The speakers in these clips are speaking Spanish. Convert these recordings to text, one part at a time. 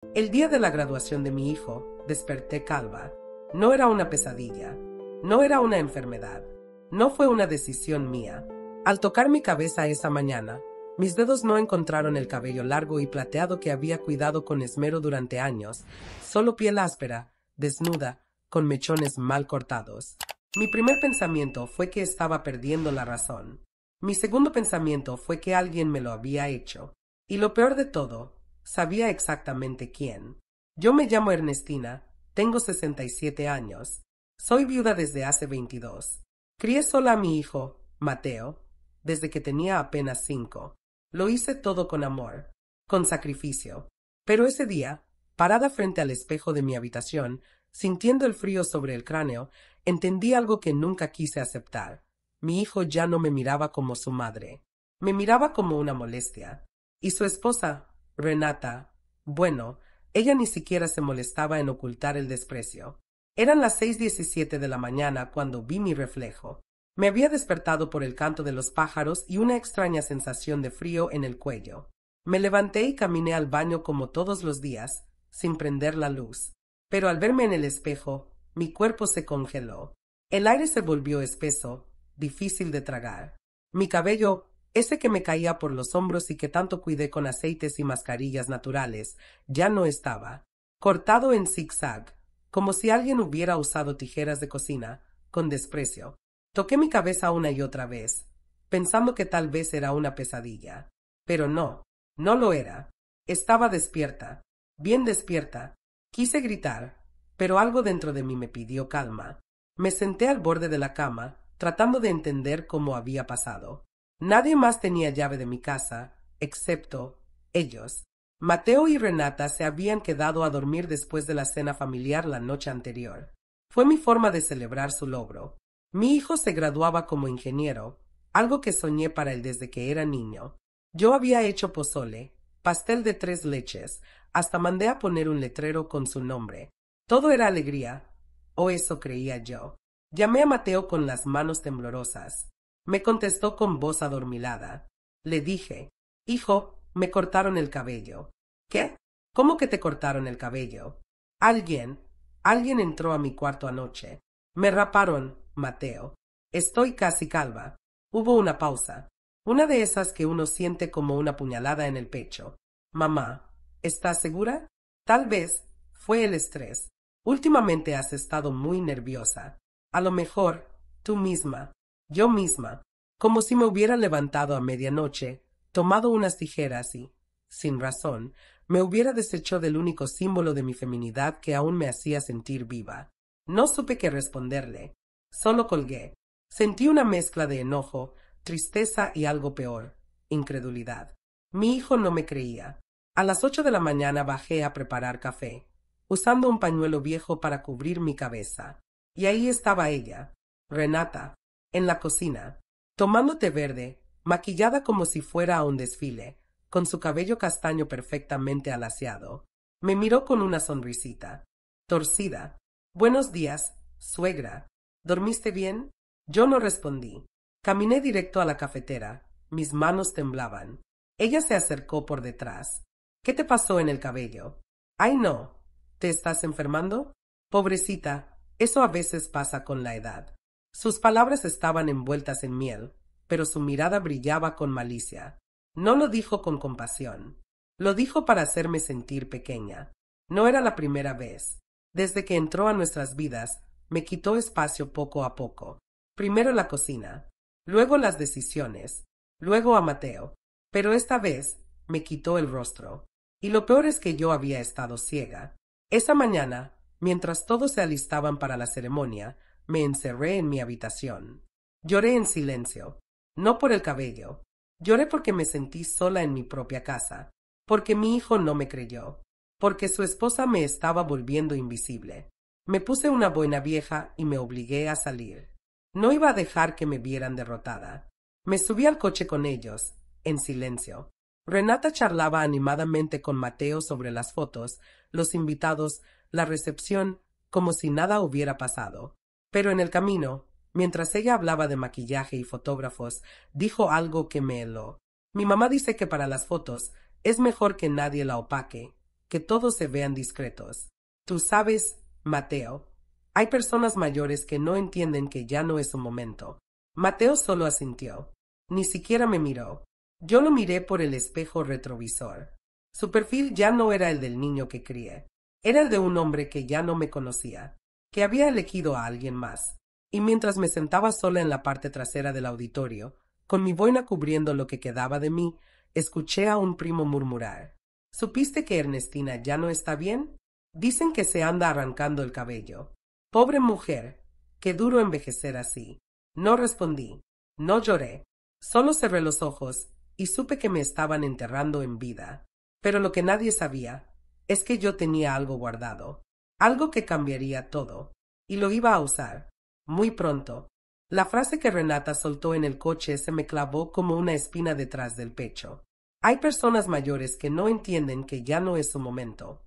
El día de la graduación de mi hijo, desperté calva. No era una pesadilla, no era una enfermedad, no fue una decisión mía. Al tocar mi cabeza esa mañana, mis dedos no encontraron el cabello largo y plateado que había cuidado con esmero durante años, solo piel áspera, desnuda, con mechones mal cortados. Mi primer pensamiento fue que estaba perdiendo la razón. Mi segundo pensamiento fue que alguien me lo había hecho. Y lo peor de todo, sabía exactamente quién. Yo me llamo Ernestina, tengo 67 años. Soy viuda desde hace 22. Crié sola a mi hijo, Mateo, desde que tenía apenas 5. Lo hice todo con amor, con sacrificio. Pero ese día, parada frente al espejo de mi habitación, sintiendo el frío sobre el cráneo, entendí algo que nunca quise aceptar. Mi hijo ya no me miraba como su madre. Me miraba como una molestia. Y su esposa, Renata, bueno, ella ni siquiera se molestaba en ocultar el desprecio. Eran las 6:17 de la mañana cuando vi mi reflejo. Me había despertado por el canto de los pájaros y una extraña sensación de frío en el cuello. Me levanté y caminé al baño como todos los días, sin prender la luz. Pero al verme en el espejo, mi cuerpo se congeló. El aire se volvió espeso, difícil de tragar. Mi cabello, ese que me caía por los hombros y que tanto cuidé con aceites y mascarillas naturales, ya no estaba. Cortado en zigzag, como si alguien hubiera usado tijeras de cocina, con desprecio. Toqué mi cabeza una y otra vez, pensando que tal vez era una pesadilla. Pero no, no lo era. Estaba despierta, bien despierta. Quise gritar, pero algo dentro de mí me pidió calma. Me senté al borde de la cama, tratando de entender cómo había pasado. Nadie más tenía llave de mi casa, excepto ellos. Mateo y Renata se habían quedado a dormir después de la cena familiar la noche anterior. Fue mi forma de celebrar su logro. Mi hijo se graduaba como ingeniero, algo que soñé para él desde que era niño. Yo había hecho pozole, pastel de 3 leches, hasta mandé a poner un letrero con su nombre. Todo era alegría, o eso creía yo. Llamé a Mateo con las manos temblorosas. Me contestó con voz adormilada. Le dije, hijo, me cortaron el cabello. ¿Qué? ¿Cómo que te cortaron el cabello? Alguien entró a mi cuarto anoche. Me raparon, Mateo. Estoy casi calva. Hubo una pausa. Una de esas que uno siente como una puñalada en el pecho. Mamá, ¿estás segura? Tal vez fue el estrés. Últimamente has estado muy nerviosa. A lo mejor, tú misma. Yo misma, como si me hubiera levantado a medianoche, tomado unas tijeras y, sin razón, me hubiera deshecho del único símbolo de mi feminidad que aún me hacía sentir viva. No supe qué responderle. Solo colgué. Sentí una mezcla de enojo, tristeza y algo peor, incredulidad. Mi hijo no me creía. A las 8 de la mañana bajé a preparar café, usando un pañuelo viejo para cubrir mi cabeza. Y ahí estaba ella, Renata, en la cocina, tomando té verde, maquillada como si fuera a un desfile, con su cabello castaño perfectamente alaciado. Me miró con una sonrisita, torcida. Buenos días, suegra. ¿Dormiste bien? Yo no respondí. Caminé directo a la cafetera. Mis manos temblaban. Ella se acercó por detrás. ¿Qué te pasó en el cabello? Ay, no. ¿Te estás enfermando? Pobrecita, eso a veces pasa con la edad. Sus palabras estaban envueltas en miel, pero su mirada brillaba con malicia. No lo dijo con compasión. Lo dijo para hacerme sentir pequeña. No era la primera vez. Desde que entró a nuestras vidas, me quitó espacio poco a poco. Primero la cocina, luego las decisiones, luego a Mateo. Pero esta vez me quitó el rostro. Y lo peor es que yo había estado ciega. Esa mañana, mientras todos se alistaban para la ceremonia, me encerré en mi habitación. Lloré en silencio, no por el cabello. Lloré porque me sentí sola en mi propia casa, porque mi hijo no me creyó, porque su esposa me estaba volviendo invisible. Me puse una buena vieja y me obligué a salir. No iba a dejar que me vieran derrotada. Me subí al coche con ellos, en silencio. Renata charlaba animadamente con Mateo sobre las fotos, los invitados, la recepción, como si nada hubiera pasado. Pero en el camino, mientras ella hablaba de maquillaje y fotógrafos, dijo algo que me heló. Mi mamá dice que para las fotos es mejor que nadie la opaque, que todos se vean discretos. Tú sabes, Mateo, hay personas mayores que no entienden que ya no es su momento. Mateo solo asintió. Ni siquiera me miró. Yo lo miré por el espejo retrovisor. Su perfil ya no era el del niño que crié. Era el de un hombre que ya no me conocía, que había elegido a alguien más. Y mientras me sentaba sola en la parte trasera del auditorio, con mi boina cubriendo lo que quedaba de mí, escuché a un primo murmurar: ¿Supiste que Ernestina ya no está bien? Dicen que se anda arrancando el cabello. Pobre mujer, qué duro envejecer así. No respondí, no lloré, solo cerré los ojos y supe que me estaban enterrando en vida. Pero lo que nadie sabía es que yo tenía algo guardado, algo que cambiaría todo, y lo iba a usar, muy pronto. La frase que Renata soltó en el coche se me clavó como una espina detrás del pecho. Hay personas mayores que no entienden que ya no es su momento.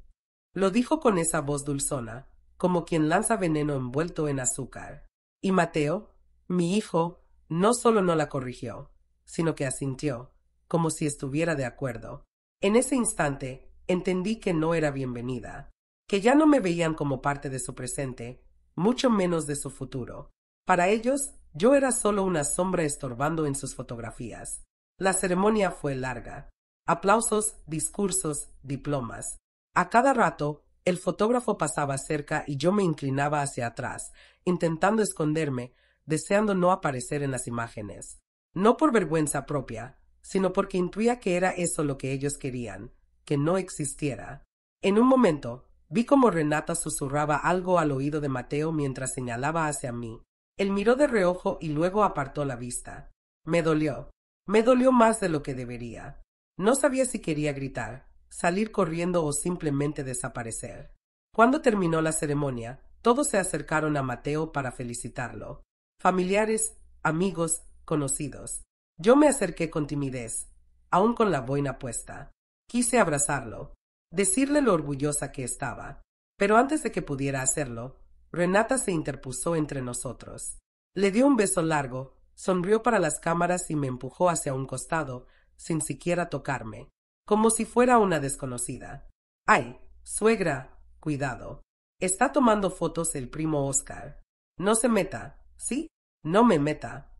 Lo dijo con esa voz dulzona, como quien lanza veneno envuelto en azúcar. Y Mateo, mi hijo, no solo no la corrigió, sino que asintió, como si estuviera de acuerdo. En ese instante, entendí que no era bienvenida, que ya no me veían como parte de su presente, mucho menos de su futuro. Para ellos, yo era solo una sombra estorbando en sus fotografías. La ceremonia fue larga. Aplausos, discursos, diplomas. A cada rato, el fotógrafo pasaba cerca y yo me inclinaba hacia atrás, intentando esconderme, deseando no aparecer en las imágenes. No por vergüenza propia, sino porque intuía que era eso lo que ellos querían, que no existiera. En un momento, vi como Renata susurraba algo al oído de Mateo mientras señalaba hacia mí. Él miró de reojo y luego apartó la vista. Me dolió más de lo que debería. No sabía si quería gritar, salir corriendo o simplemente desaparecer. Cuando terminó la ceremonia, todos se acercaron a Mateo para felicitarlo. Familiares, amigos, conocidos. Yo me acerqué con timidez, aún con la boina puesta. Quise abrazarlo, decirle lo orgullosa que estaba, pero antes de que pudiera hacerlo, Renata se interpuso entre nosotros. Le dio un beso largo, sonrió para las cámaras y me empujó hacia un costado, sin siquiera tocarme, como si fuera una desconocida. ¡Ay, suegra! Cuidado. Está tomando fotos el primo Oscar. No se meta, ¿sí? No me meta.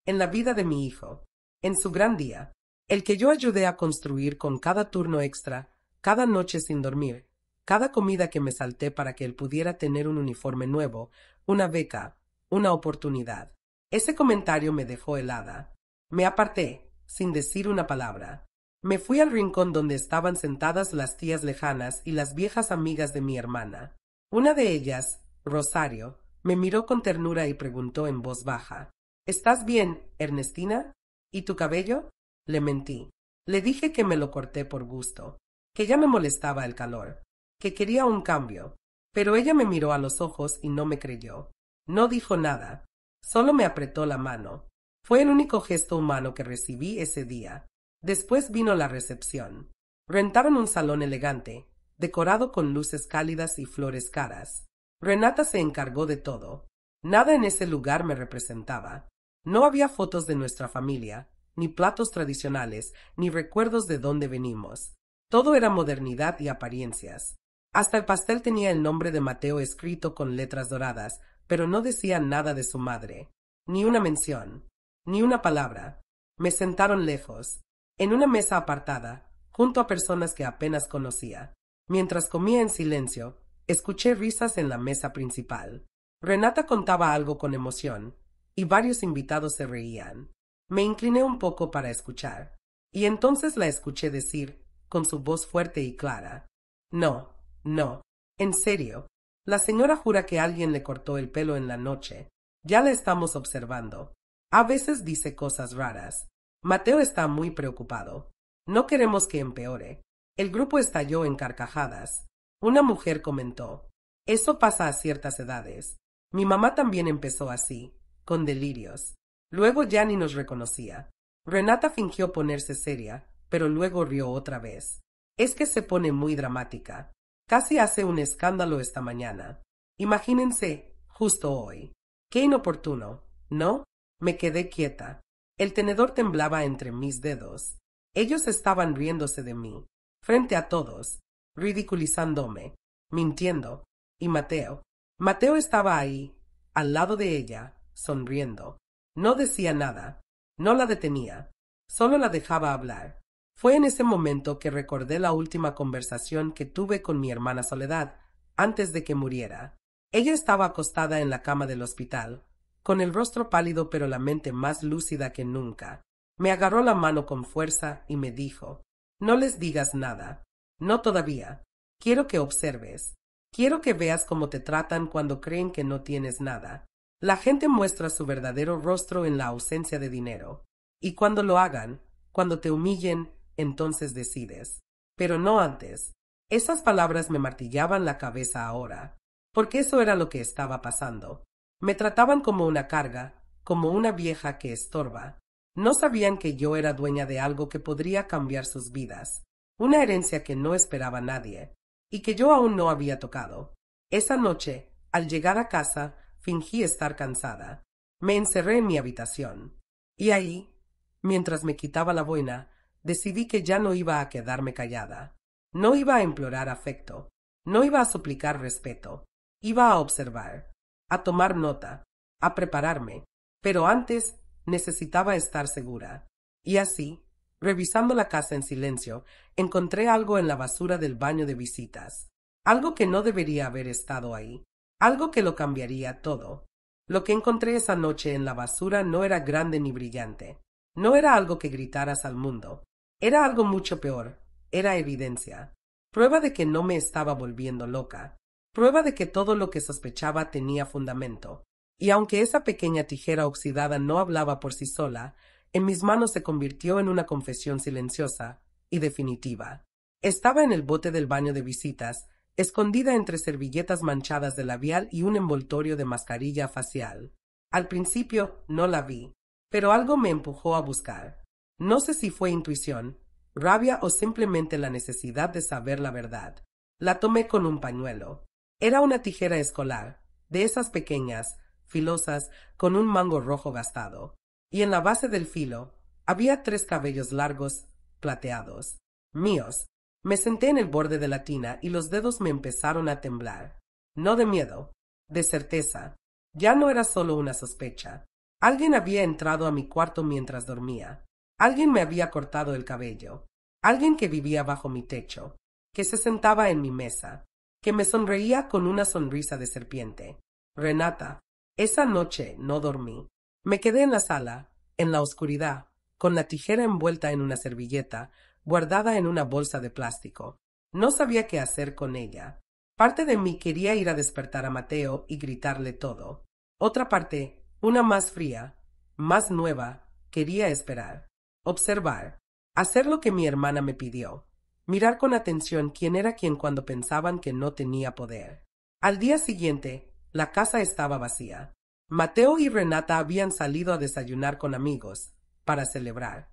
En la vida de mi hijo, en su gran día, el que yo ayudé a construir con cada turno extra, cada noche sin dormir, cada comida que me salté para que él pudiera tener un uniforme nuevo, una beca, una oportunidad. Ese comentario me dejó helada. Me aparté, sin decir una palabra. Me fui al rincón donde estaban sentadas las tías lejanas y las viejas amigas de mi hermana. Una de ellas, Rosario, me miró con ternura y preguntó en voz baja: ¿Estás bien, Ernestina? ¿Y tu cabello? Le mentí. Le dije que me lo corté por gusto, que ya me molestaba el calor, que quería un cambio, pero ella me miró a los ojos y no me creyó. No dijo nada, solo me apretó la mano. Fue el único gesto humano que recibí ese día. Después vino la recepción. Rentaron un salón elegante, decorado con luces cálidas y flores caras. Renata se encargó de todo. Nada en ese lugar me representaba. No había fotos de nuestra familia, ni platos tradicionales, ni recuerdos de dónde venimos. Todo era modernidad y apariencias. Hasta el pastel tenía el nombre de Mateo escrito con letras doradas, pero no decía nada de su madre. Ni una mención, ni una palabra. Me sentaron lejos, en una mesa apartada, junto a personas que apenas conocía. Mientras comía en silencio, escuché risas en la mesa principal. Renata contaba algo con emoción, y varios invitados se reían. Me incliné un poco para escuchar, y entonces la escuché decir, con su voz fuerte y clara: No, no, en serio, la señora jura que alguien le cortó el pelo en la noche. Ya la estamos observando. A veces dice cosas raras. Mateo está muy preocupado. No queremos que empeore. El grupo estalló en carcajadas. Una mujer comentó: Eso pasa a ciertas edades. Mi mamá también empezó así, con delirios. Luego ya ni nos reconocía. Renata fingió ponerse seria, pero luego rió otra vez. Es que se pone muy dramática. Casi hace un escándalo esta mañana. Imagínense, justo hoy. Qué inoportuno, ¿no? Me quedé quieta. El tenedor temblaba entre mis dedos. Ellos estaban riéndose de mí, frente a todos. ridiculizándome, mintiendo. Y Mateo. Mateo estaba ahí, al lado de ella, sonriendo. No decía nada. No la detenía. Solo la dejaba hablar. Fue en ese momento que recordé la última conversación que tuve con mi hermana Soledad, antes de que muriera. Ella estaba acostada en la cama del hospital, con el rostro pálido pero la mente más lúcida que nunca. Me agarró la mano con fuerza y me dijo: «No les digas nada. No todavía. Quiero que observes. Quiero que veas cómo te tratan cuando creen que no tienes nada. La gente muestra su verdadero rostro en la ausencia de dinero. Y cuando lo hagan, cuando te humillen, entonces decides. Pero no antes». Esas palabras me martillaban la cabeza ahora, porque eso era lo que estaba pasando. Me trataban como una carga, como una vieja que estorba. No sabían que yo era dueña de algo que podría cambiar sus vidas, una herencia que no esperaba nadie, y que yo aún no había tocado. Esa noche, al llegar a casa, fingí estar cansada. Me encerré en mi habitación. Y ahí, mientras me quitaba la boina, decidí que ya no iba a quedarme callada. No iba a implorar afecto. No iba a suplicar respeto. Iba a observar, a tomar nota, a prepararme. Pero antes necesitaba estar segura. Y así, revisando la casa en silencio, encontré algo en la basura del baño de visitas. Algo que no debería haber estado ahí. Algo que lo cambiaría todo. Lo que encontré esa noche en la basura no era grande ni brillante. No era algo que gritaras al mundo. Era algo mucho peor. Era evidencia. Prueba de que no me estaba volviendo loca. Prueba de que todo lo que sospechaba tenía fundamento. Y aunque esa pequeña tijera oxidada no hablaba por sí sola, en mis manos se convirtió en una confesión silenciosa y definitiva. Estaba en el bote del baño de visitas, escondida entre servilletas manchadas de labial y un envoltorio de mascarilla facial. Al principio no la vi, pero algo me empujó a buscar. No sé si fue intuición, rabia o simplemente la necesidad de saber la verdad. La tomé con un pañuelo. Era una tijera escolar, de esas pequeñas, filosas, con un mango rojo gastado. Y en la base del filo había 3 cabellos largos, plateados, míos. Me senté en el borde de la tina y los dedos me empezaron a temblar. No de miedo, de certeza. Ya no era solo una sospecha. Alguien había entrado a mi cuarto mientras dormía. Alguien me había cortado el cabello. Alguien que vivía bajo mi techo, que se sentaba en mi mesa, que me sonreía con una sonrisa de serpiente. Renata. Esa noche no dormí. Me quedé en la sala, en la oscuridad, con la tijera envuelta en una servilleta, guardada en una bolsa de plástico. No sabía qué hacer con ella. Parte de mí quería ir a despertar a Mateo y gritarle todo. Otra parte, una más fría, más nueva, quería esperar, observar, hacer lo que mi hermana me pidió, mirar con atención quién era quien cuando pensaban que no tenía poder. Al día siguiente, la casa estaba vacía. Mateo y Renata habían salido a desayunar con amigos, para celebrar.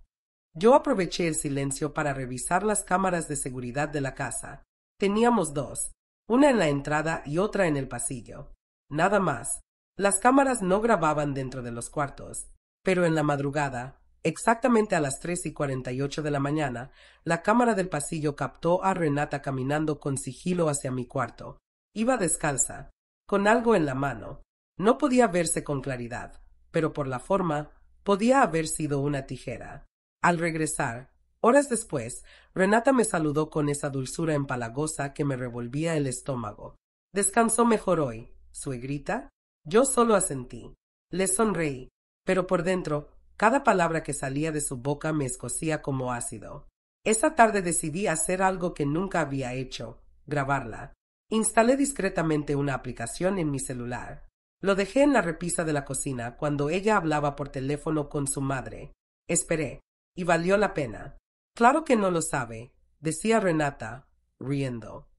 Yo aproveché el silencio para revisar las cámaras de seguridad de la casa. Teníamos 2, una en la entrada y otra en el pasillo. Nada más. Las cámaras no grababan dentro de los cuartos, pero en la madrugada, exactamente a las 3:48 de la mañana, la cámara del pasillo captó a Renata caminando con sigilo hacia mi cuarto. Iba descalza, con algo en la mano. No podía verse con claridad, pero por la forma, podía haber sido una tijera. Al regresar, horas después, Renata me saludó con esa dulzura empalagosa que me revolvía el estómago. ¿Descansó mejor hoy, suegrita? Yo solo asentí. Le sonreí, pero por dentro, cada palabra que salía de su boca me escocía como ácido. Esa tarde decidí hacer algo que nunca había hecho, grabarla. Instalé discretamente una aplicación en mi celular. Lo dejé en la repisa de la cocina cuando ella hablaba por teléfono con su madre. Esperé, y valió la pena. Claro que no lo sabe, decía Renata, riendo.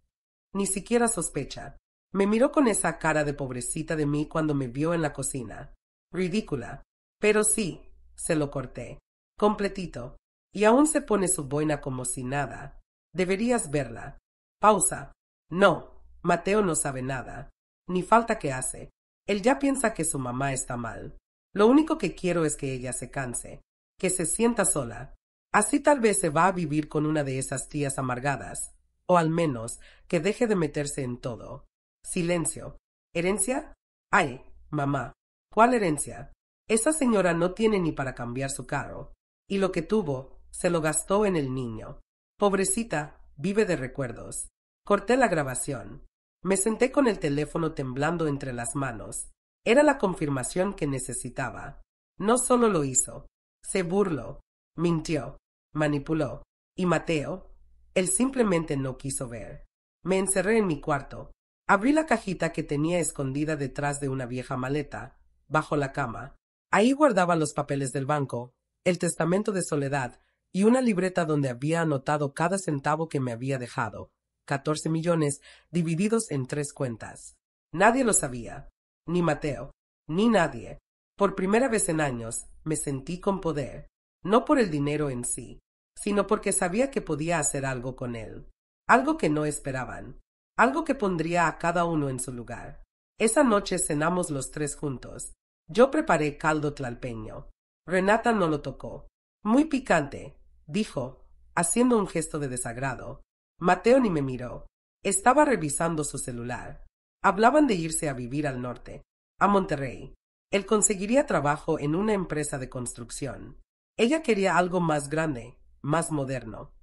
Ni siquiera sospecha. Me miró con esa cara de pobrecita de mí cuando me vio en la cocina. Ridícula. Pero sí, se lo corté. Completito. Y aún se pone su boina como si nada. Deberías verla. Pausa. No, Mateo no sabe nada. Ni falta que hace. Él ya piensa que su mamá está mal. Lo único que quiero es que ella se canse, que se sienta sola. Así tal vez se va a vivir con una de esas tías amargadas, o al menos que deje de meterse en todo. Silencio. ¿Herencia? Ay, mamá. ¿Cuál herencia? Esa señora no tiene ni para cambiar su carro. Y lo que tuvo, se lo gastó en el niño. Pobrecita, vive de recuerdos. Corté la grabación. Me senté con el teléfono temblando entre las manos. Era la confirmación que necesitaba. No solo lo hizo, se burló, mintió, manipuló. Y Mateo, él simplemente no quiso ver. Me encerré en mi cuarto. Abrí la cajita que tenía escondida detrás de una vieja maleta, bajo la cama. Ahí guardaba los papeles del banco, el testamento de Soledad y una libreta donde había anotado cada centavo que me había dejado. 14 millones divididos en 3 cuentas. Nadie lo sabía, ni Mateo, ni nadie. Por primera vez en años me sentí con poder, no por el dinero en sí, sino porque sabía que podía hacer algo con él, algo que no esperaban, algo que pondría a cada uno en su lugar. Esa noche cenamos los 3 juntos. Yo preparé caldo tlalpeño. Renata no lo tocó. Muy picante, dijo, haciendo un gesto de desagrado. Mateo ni me miró. Estaba revisando su celular. Hablaban de irse a vivir al norte, a Monterrey. Él conseguiría trabajo en una empresa de construcción. Ella quería algo más grande, más moderno.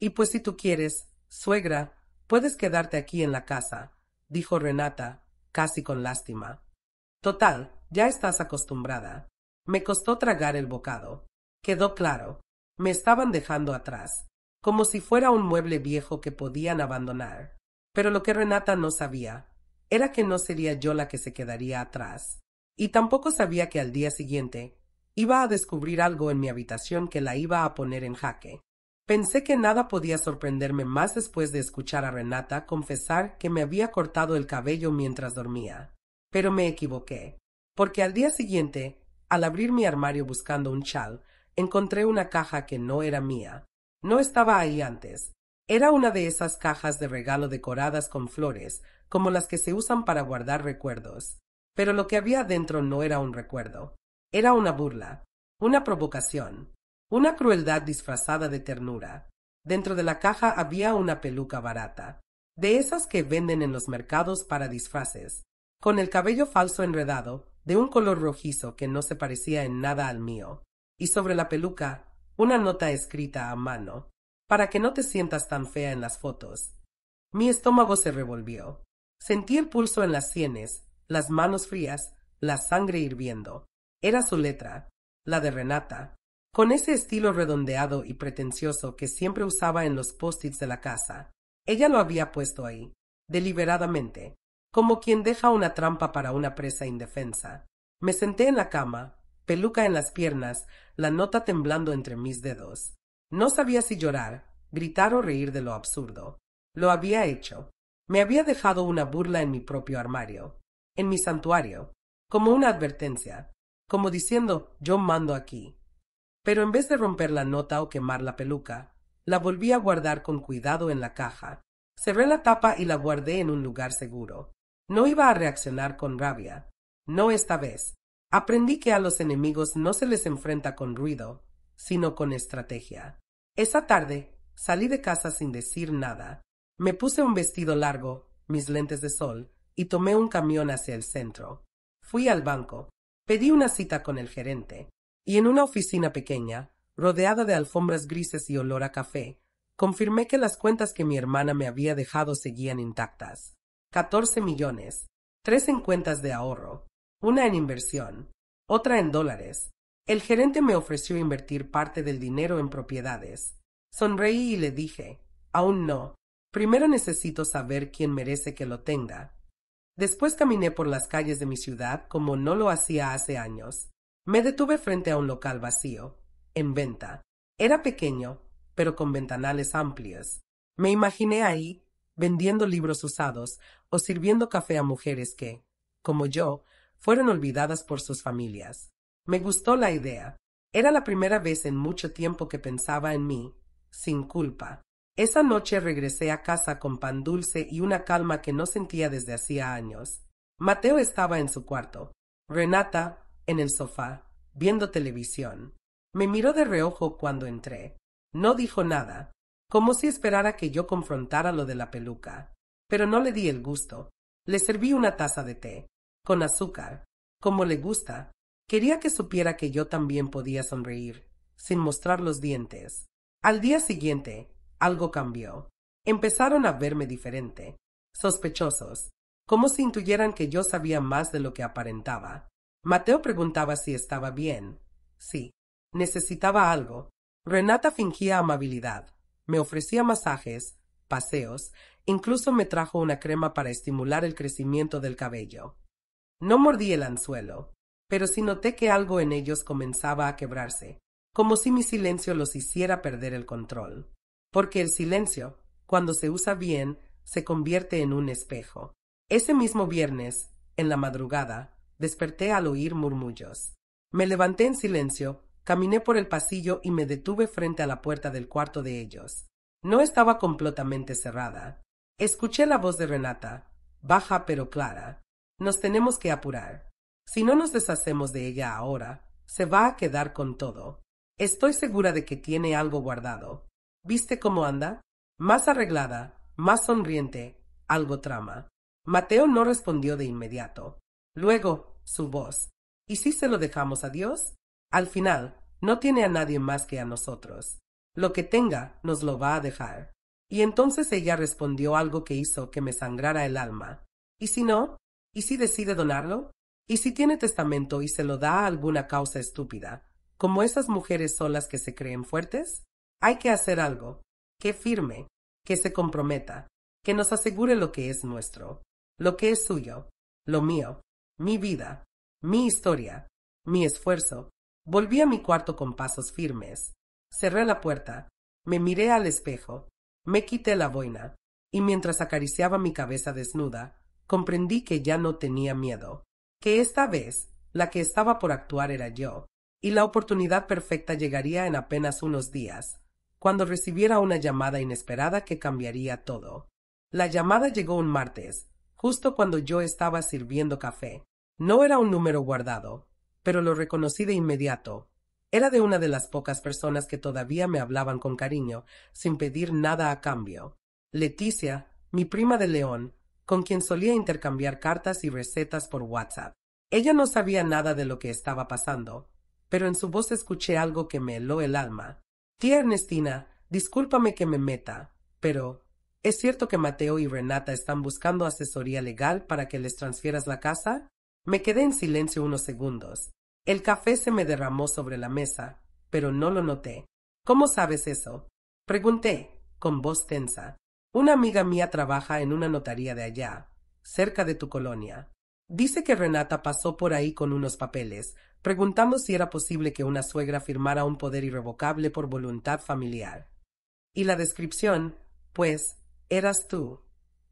Y pues si tú quieres, suegra, puedes quedarte aquí en la casa, dijo Renata, casi con lástima. Total, ya estás acostumbrada. Me costó tragar el bocado. Quedó claro. Me estaban dejando atrás, como si fuera un mueble viejo que podían abandonar. Pero lo que Renata no sabía era que no sería yo la que se quedaría atrás. Y tampoco sabía que al día siguiente iba a descubrir algo en mi habitación que la iba a poner en jaque. Pensé que nada podía sorprenderme más después de escuchar a Renata confesar que me había cortado el cabello mientras dormía. Pero me equivoqué, porque al día siguiente, al abrir mi armario buscando un chal, encontré una caja que no era mía. No estaba ahí antes. Era una de esas cajas de regalo decoradas con flores, como las que se usan para guardar recuerdos. Pero lo que había dentro no era un recuerdo. Era una burla, una provocación, una crueldad disfrazada de ternura. Dentro de la caja había una peluca barata, de esas que venden en los mercados para disfraces, con el cabello falso enredado, de un color rojizo que no se parecía en nada al mío, y sobre la peluca una nota escrita a mano, para que no te sientas tan fea en las fotos. Mi estómago se revolvió. Sentí el pulso en las sienes, las manos frías, la sangre hirviendo. Era su letra, la de Renata, con ese estilo redondeado y pretencioso que siempre usaba en los post-its de la casa. Ella lo había puesto ahí, deliberadamente, como quien deja una trampa para una presa indefensa. Me senté en la cama, peluca en las piernas, la nota temblando entre mis dedos. No sabía si llorar, gritar o reír de lo absurdo. Lo había hecho. Me había dejado una burla en mi propio armario, en mi santuario, como una advertencia, como diciendo yo mando aquí. Pero en vez de romper la nota o quemar la peluca, la volví a guardar con cuidado en la caja. Cerré la tapa y la guardé en un lugar seguro. No iba a reaccionar con rabia. No esta vez. Aprendí que a los enemigos no se les enfrenta con ruido, sino con estrategia. Esa tarde salí de casa sin decir nada. Me puse un vestido largo, mis lentes de sol, y tomé un camión hacia el centro. Fui al banco. Pedí una cita con el gerente. Y en una oficina pequeña, rodeada de alfombras grises y olor a café, confirmé que las cuentas que mi hermana me había dejado seguían intactas. 14 millones. 3 en cuentas de ahorro. Una en inversión. Otra en dólares. El gerente me ofreció invertir parte del dinero en propiedades. Sonreí y le dije, aún no. Primero necesito saber quién merece que lo tenga. Después caminé por las calles de mi ciudad como no lo hacía hace años. Me detuve frente a un local vacío, en venta. Era pequeño, pero con ventanales amplios. Me imaginé ahí, vendiendo libros usados o sirviendo café a mujeres que, como yo, fueron olvidadas por sus familias. Me gustó la idea. Era la primera vez en mucho tiempo que pensaba en mí, sin culpa. Esa noche regresé a casa con pan dulce y una calma que no sentía desde hacía años. Mateo estaba en su cuarto. Renata, en el sofá, viendo televisión. Me miró de reojo cuando entré. No dijo nada. como si esperara que yo confrontara lo de la peluca. Pero no le di el gusto. Le serví una taza de té, con azúcar, como le gusta. Quería que supiera que yo también podía sonreír, sin mostrar los dientes. Al día siguiente, algo cambió. Empezaron a verme diferente, sospechosos, como si intuyeran que yo sabía más de lo que aparentaba. Mateo preguntaba si estaba bien. Sí. Necesitaba algo. Renata fingía amabilidad. Me ofrecía masajes, paseos, incluso me trajo una crema para estimular el crecimiento del cabello. No mordí el anzuelo, pero sí noté que algo en ellos comenzaba a quebrarse, como si mi silencio los hiciera perder el control. Porque el silencio, cuando se usa bien, se convierte en un espejo. Ese mismo viernes, en la madrugada, desperté al oír murmullos. Me levanté en silencio, caminé por el pasillo y me detuve frente a la puerta del cuarto de ellos. No estaba completamente cerrada. Escuché la voz de Renata, baja pero clara. Nos tenemos que apurar. Si no nos deshacemos de ella ahora, se va a quedar con todo. Estoy segura de que tiene algo guardado. ¿Viste cómo anda? Más arreglada, más sonriente, algo trama. Mateo no respondió de inmediato. Luego, su voz. ¿Y si se lo dejamos a Dios? Al final, no tiene a nadie más que a nosotros. Lo que tenga, nos lo va a dejar. Y entonces ella respondió algo que hizo que me sangrara el alma. ¿Y si no? ¿Y si decide donarlo? ¿Y si tiene testamento y se lo da a alguna causa estúpida, como esas mujeres solas que se creen fuertes? Hay que hacer algo, que firme, que se comprometa, que nos asegure lo que es nuestro, lo que es suyo, lo mío, mi vida, mi historia, mi esfuerzo. Volví a mi cuarto con pasos firmes. Cerré la puerta, me miré al espejo, me quité la boina, y mientras acariciaba mi cabeza desnuda, comprendí que ya no tenía miedo, que esta vez la que estaba por actuar era yo, y la oportunidad perfecta llegaría en apenas unos días, cuando recibiera una llamada inesperada que cambiaría todo. La llamada llegó un martes, justo cuando yo estaba sirviendo café. No era un número guardado, pero lo reconocí de inmediato. Era de una de las pocas personas que todavía me hablaban con cariño, sin pedir nada a cambio. Leticia, mi prima de León, con quien solía intercambiar cartas y recetas por WhatsApp. Ella no sabía nada de lo que estaba pasando, pero en su voz escuché algo que me heló el alma. Tía Ernestina, discúlpame que me meta, pero ¿es cierto que Mateo y Renata están buscando asesoría legal para que les transfieras la casa? Me quedé en silencio unos segundos. El café se me derramó sobre la mesa, pero no lo noté. ¿Cómo sabes eso? Pregunté, con voz tensa. Una amiga mía trabaja en una notaría de allá, cerca de tu colonia. Dice que Renata pasó por ahí con unos papeles, preguntando si era posible que una suegra firmara un poder irrevocable por voluntad familiar. Y la descripción, pues, eras tú,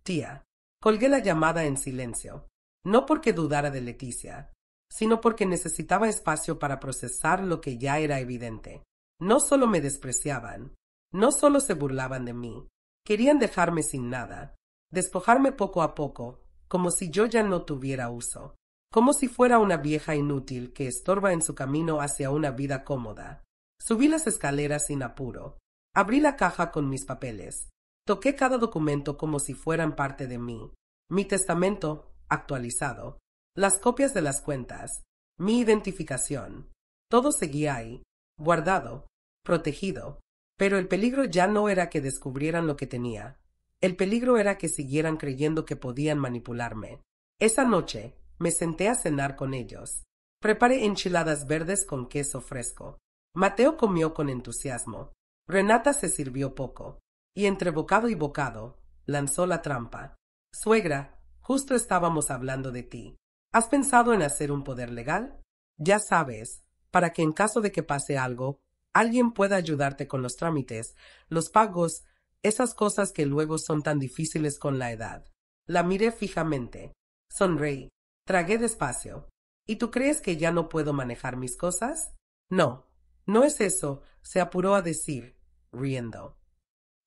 tía. Colgué la llamada en silencio, no porque dudara de Leticia, sino porque necesitaba espacio para procesar lo que ya era evidente. No solo me despreciaban, no solo se burlaban de mí, querían dejarme sin nada, despojarme poco a poco, como si yo ya no tuviera uso, como si fuera una vieja inútil que estorba en su camino hacia una vida cómoda. Subí las escaleras sin apuro, abrí la caja con mis papeles, toqué cada documento como si fueran parte de mí, mi testamento actualizado, las copias de las cuentas, mi identificación, todo seguía ahí, guardado, protegido, pero el peligro ya no era que descubrieran lo que tenía. El peligro era que siguieran creyendo que podían manipularme. Esa noche me senté a cenar con ellos. Preparé enchiladas verdes con queso fresco. Mateo comió con entusiasmo. Renata se sirvió poco, y entre bocado y bocado lanzó la trampa. Suegra, justo estábamos hablando de ti. ¿Has pensado en hacer un poder legal? Ya sabes, para que en caso de que pase algo, alguien pueda ayudarte con los trámites, los pagos, esas cosas que luego son tan difíciles con la edad. La miré fijamente. Sonreí. Tragué despacio. ¿Y tú crees que ya no puedo manejar mis cosas? No, no es eso, se apuró a decir, riendo.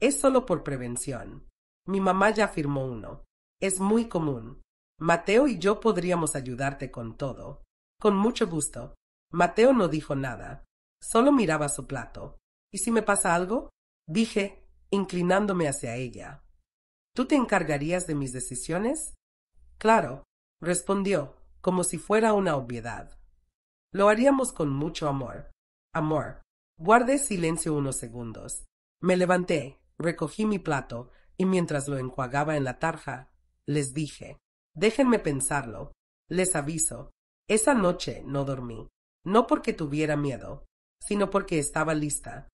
Es solo por prevención. Mi mamá ya firmó uno. Es muy común. Mateo y yo podríamos ayudarte con todo. Con mucho gusto. Mateo no dijo nada. Solo miraba su plato. ¿Y si me pasa algo? Dije, inclinándome hacia ella. ¿Tú te encargarías de mis decisiones? Claro, respondió, como si fuera una obviedad. Lo haríamos con mucho amor. Amor. Guardé silencio unos segundos. Me levanté, recogí mi plato, y mientras lo enjuagaba en la tarja, les dije, déjenme pensarlo. Les aviso, esa noche no dormí. No porque tuviera miedo, sino porque estaba lista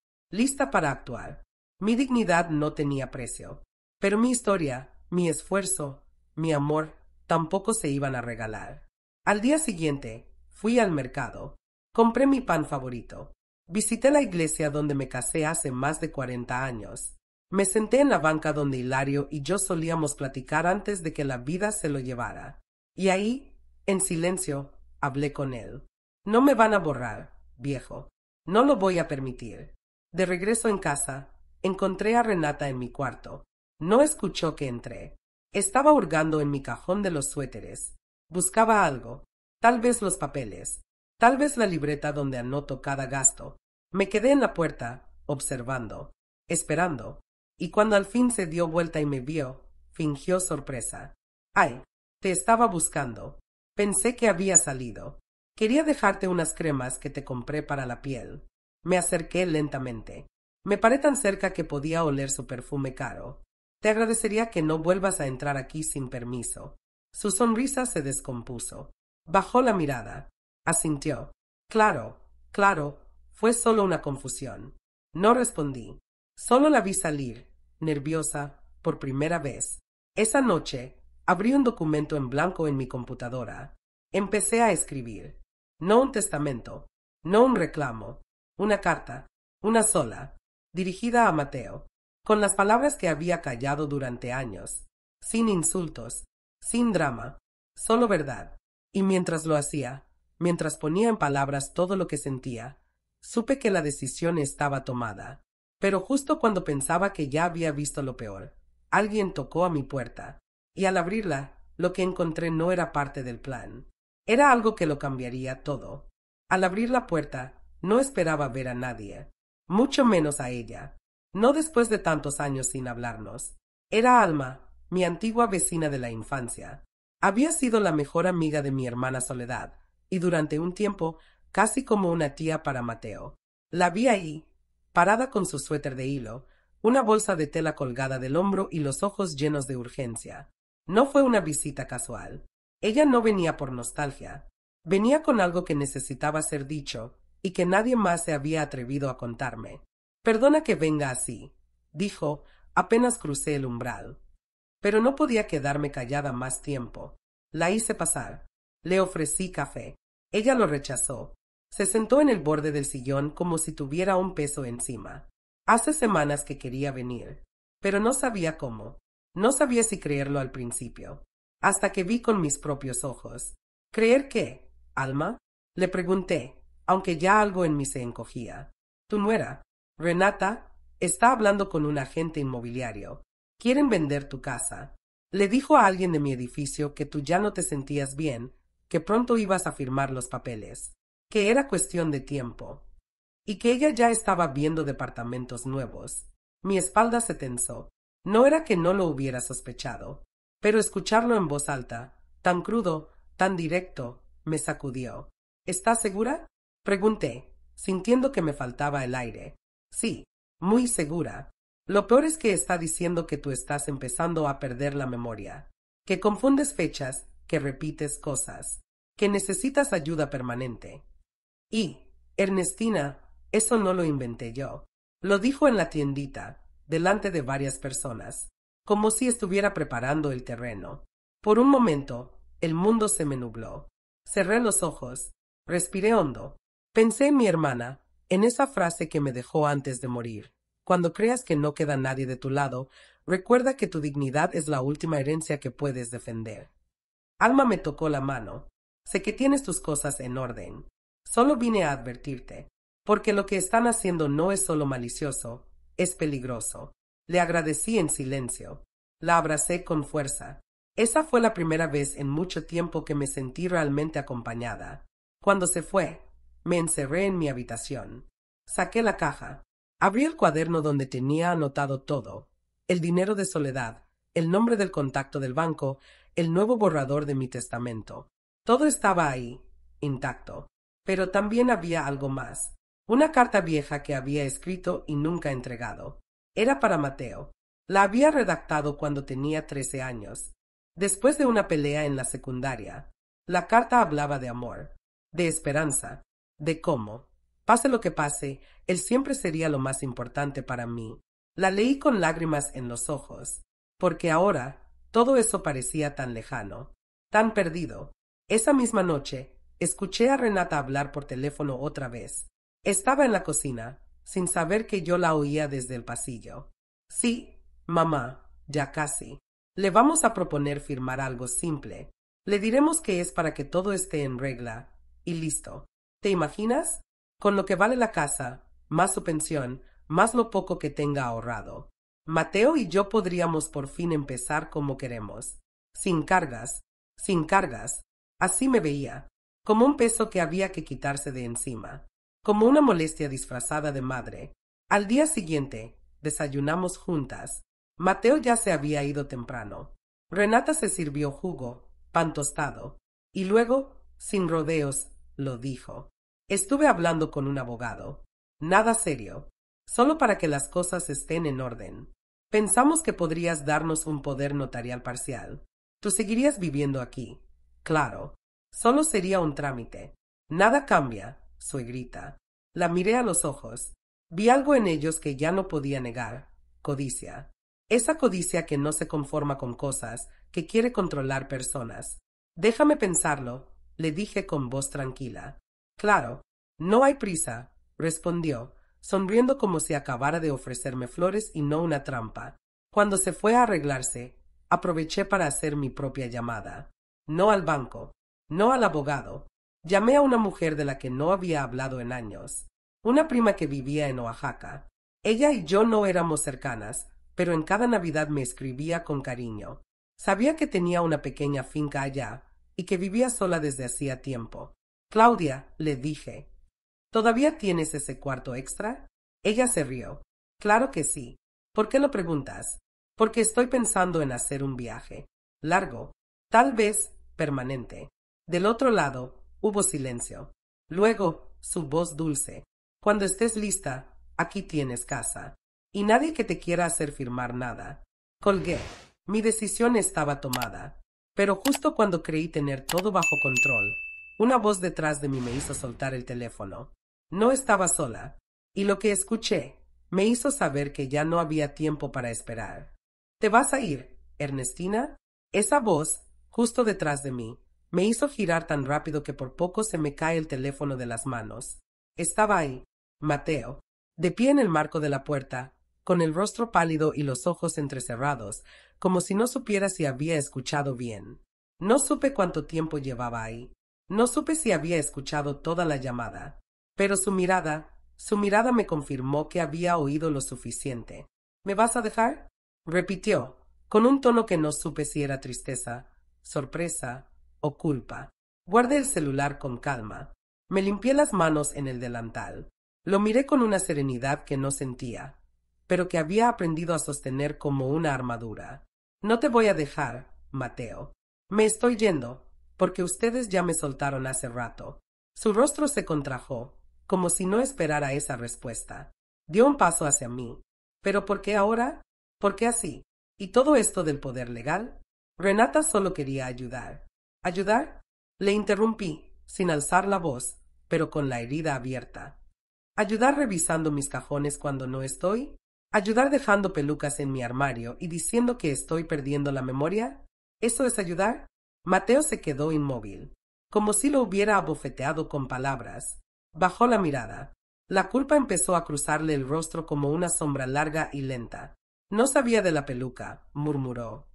para actuar. Mi dignidad no tenía precio, pero mi historia, mi esfuerzo, mi amor, tampoco se iban a regalar. Al día siguiente, fui al mercado, compré mi pan favorito, visité la iglesia donde me casé hace más de 40 años, me senté en la banca donde Hilario y yo solíamos platicar antes de que la vida se lo llevara, y ahí, en silencio, hablé con él. No me van a borrar, viejo, no lo voy a permitir. De regreso en casa, encontré a Renata en mi cuarto. No escuchó que entré. Estaba hurgando en mi cajón de los suéteres. Buscaba algo, tal vez los papeles, tal vez la libreta donde anoto cada gasto. Me quedé en la puerta, observando, esperando, y cuando al fin se dio vuelta y me vio, fingió sorpresa. ¡Ay! Te estaba buscando. Pensé que había salido. Quería dejarte unas cremas que te compré para la piel. Me acerqué lentamente. Me paré tan cerca que podía oler su perfume caro. Te agradecería que no vuelvas a entrar aquí sin permiso. Su sonrisa se descompuso. Bajó la mirada. Asintió. Claro, claro, fue solo una confusión. No respondí. Solo la vi salir, nerviosa, por primera vez. Esa noche, abrí un documento en blanco en mi computadora. Empecé a escribir. No un testamento, no un reclamo, una carta, una sola, dirigida a Mateo, con las palabras que había callado durante años, sin insultos, sin drama, solo verdad. Y mientras lo hacía, mientras ponía en palabras todo lo que sentía, supe que la decisión estaba tomada. Pero justo cuando pensaba que ya había visto lo peor, alguien tocó a mi puerta, y al abrirla, lo que encontré no era parte del plan. Era algo que lo cambiaría todo. Al abrir la puerta, no esperaba ver a nadie, mucho menos a ella. No después de tantos años sin hablarnos. Era Alma, mi antigua vecina de la infancia. Había sido la mejor amiga de mi hermana Soledad, y durante un tiempo casi como una tía para Mateo. La vi ahí, parada con su suéter de hilo, una bolsa de tela colgada del hombro y los ojos llenos de urgencia. No fue una visita casual. Ella no venía por nostalgia. Venía con algo que necesitaba ser dicho y que nadie más se había atrevido a contarme. Perdona que venga así, dijo, apenas crucé el umbral. Pero no podía quedarme callada más tiempo. La hice pasar. Le ofrecí café. Ella lo rechazó. Se sentó en el borde del sillón como si tuviera un peso encima. Hace semanas que quería venir, pero no sabía cómo. No sabía si creerlo al principio, hasta que vi con mis propios ojos. ¿Creer qué, Alma? Le pregunté, aunque ya algo en mí se encogía. Tu nuera, Renata, está hablando con un agente inmobiliario. Quieren vender tu casa. Le dijo a alguien de mi edificio que tú ya no te sentías bien, que pronto ibas a firmar los papeles, que era cuestión de tiempo, y que ella ya estaba viendo departamentos nuevos. Mi espalda se tensó. No era que no lo hubiera sospechado, pero escucharlo en voz alta, tan crudo, tan directo, me sacudió. ¿Estás segura? Pregunté, sintiendo que me faltaba el aire. Sí, muy segura. Lo peor es que está diciendo que tú estás empezando a perder la memoria, que confundes fechas, que repites cosas, que necesitas ayuda permanente. Y, Ernestina, eso no lo inventé yo. Lo dijo en la tiendita, delante de varias personas, como si estuviera preparando el terreno. Por un momento, el mundo se me nubló. Cerré los ojos, respiré hondo. Pensé en mi hermana, en esa frase que me dejó antes de morir. Cuando creas que no queda nadie de tu lado, recuerda que tu dignidad es la última herencia que puedes defender. Alma me tocó la mano. Sé que tienes tus cosas en orden. Solo vine a advertirte, porque lo que están haciendo no es solo malicioso, es peligroso. Le agradecí en silencio. La abracé con fuerza. Esa fue la primera vez en mucho tiempo que me sentí realmente acompañada. Cuando se fue, me encerré en mi habitación. Saqué la caja. Abrí el cuaderno donde tenía anotado todo: el dinero de Soledad, el nombre del contacto del banco, el nuevo borrador de mi testamento. Todo estaba ahí, intacto. Pero también había algo más. Una carta vieja que había escrito y nunca entregado. Era para Mateo. La había redactado cuando tenía 13 años, después de una pelea en la secundaria. La carta hablaba de amor, de esperanza, de cómo, pase lo que pase, él siempre sería lo más importante para mí. La leí con lágrimas en los ojos, porque ahora todo eso parecía tan lejano, tan perdido. Esa misma noche, escuché a Renata hablar por teléfono otra vez. Estaba en la cocina, sin saber que yo la oía desde el pasillo. Sí, mamá, ya casi. Le vamos a proponer firmar algo simple. Le diremos que es para que todo esté en regla, y listo. ¿Te imaginas? Con lo que vale la casa, más su pensión, más lo poco que tenga ahorrado. Mateo y yo podríamos por fin empezar como queremos. Sin cargas, sin cargas. Así me veía, como un peso que había que quitarse de encima, como una molestia disfrazada de madre. Al día siguiente, desayunamos juntas. Mateo ya se había ido temprano. Renata se sirvió jugo, pan tostado, y luego, sin rodeos, lo dijo. Estuve hablando con un abogado. Nada serio, solo para que las cosas estén en orden. Pensamos que podrías darnos un poder notarial parcial. Tú seguirías viviendo aquí. Claro, solo sería un trámite. Nada cambia, suegrita. La miré a los ojos. Vi algo en ellos que ya no podía negar. Codicia. Esa codicia que no se conforma con cosas, que quiere controlar personas. Déjame pensarlo, le dije con voz tranquila. Claro, no hay prisa, respondió, sonriendo como si acabara de ofrecerme flores y no una trampa. Cuando se fue a arreglarse, aproveché para hacer mi propia llamada. No al banco, no al abogado. Llamé a una mujer de la que no había hablado en años, una prima que vivía en Oaxaca. Ella y yo no éramos cercanas, pero en cada Navidad me escribía con cariño. Sabía que tenía una pequeña finca allá y que vivía sola desde hacía tiempo. Claudia, le dije, ¿todavía tienes ese cuarto extra? Ella se rió. Claro que sí. ¿Por qué lo preguntas? Porque estoy pensando en hacer un viaje. Largo, tal vez permanente. Del otro lado, hubo silencio. Luego, su voz dulce. Cuando estés lista, aquí tienes casa. Y nadie que te quiera hacer firmar nada. Colgué. Mi decisión estaba tomada. Pero justo cuando creí tener todo bajo control, una voz detrás de mí me hizo soltar el teléfono. No estaba sola, y lo que escuché me hizo saber que ya no había tiempo para esperar. ¿Te vas a ir, Ernestina? Esa voz, justo detrás de mí, me hizo girar tan rápido que por poco se me cae el teléfono de las manos. Estaba ahí, Mateo, de pie en el marco de la puerta, con el rostro pálido y los ojos entrecerrados, como si no supiera si había escuchado bien. No supe cuánto tiempo llevaba ahí. No supe si había escuchado toda la llamada, pero su mirada me confirmó que había oído lo suficiente. ¿Me vas a dejar? Repitió, con un tono que no supe si era tristeza, sorpresa o culpa. Guardé el celular con calma. Me limpié las manos en el delantal. Lo miré con una serenidad que no sentía, pero que había aprendido a sostener como una armadura. No te voy a dejar, Mateo. Me estoy yendo, porque ustedes ya me soltaron hace rato. Su rostro se contrajo, como si no esperara esa respuesta. Dio un paso hacia mí. ¿Pero por qué ahora? ¿Por qué así? ¿Y todo esto del poder legal? Renata solo quería ayudar. ¿Ayudar? Le interrumpí, sin alzar la voz, pero con la herida abierta. ¿Ayudar revisando mis cajones cuando no estoy? ¿Ayudar dejando pelucas en mi armario y diciendo que estoy perdiendo la memoria? ¿Eso es ayudar? Mateo se quedó inmóvil, como si lo hubiera abofeteado con palabras. Bajó la mirada. La culpa empezó a cruzarle el rostro como una sombra larga y lenta. No sabía de la peluca, murmuró.